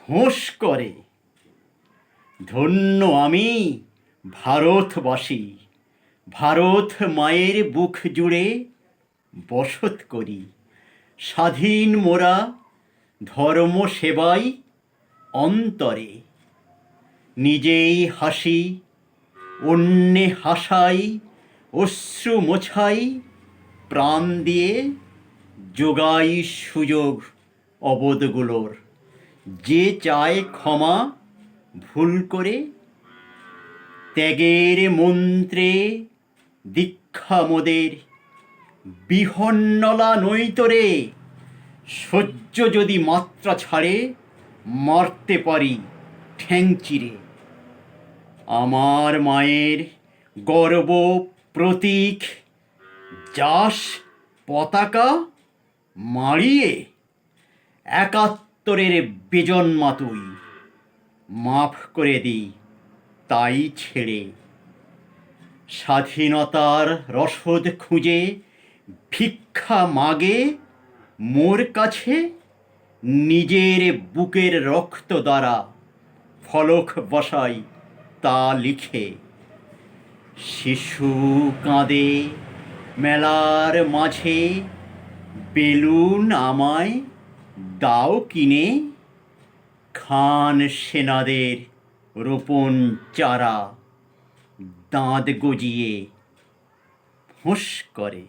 হোঁশ করে। ধন্য আমি ভারতবাসী, ভারত মায়ের বুক জুড়ে বসত করি। স্বাধীন মোরা ধর্ম সেবায় অন্তরে, নিজেই হাসি অন্যে হাসাই, অশ্রু মোছাই, প্রাণ দিয়ে যোগাই সুযোগ অবোধগুলোর। যে চায় ক্ষমা ভুল করে, ত্যাগের মন্ত্রে দীক্ষা মোদের। বিহন্নলা নৈতরে, সহ্য যদি মাত্রা ছাড়ে, মারতে পারি ঠ্যাং চিরে। আমার মায়ের গর্ব প্রতীক, যাস পতাকা মাড়িয়ে। একাত্তরের বেজন্মা তুই, মাফ করে দিই তাই ছেড়ে। স্বাধীনতার রসদ খুঁজে ভিক্ষা মাগে মোর কাছে, নিজের বুকের রক্ত দ্বারা ফলক বসাই তা লিখে। শিশু কাঁদে মেলার মাঝে, বেলুন আমায় দাও কিনে। খান সেনাদের রোপণ চারা, দাঁত গজিয়ে ফোঁস করে।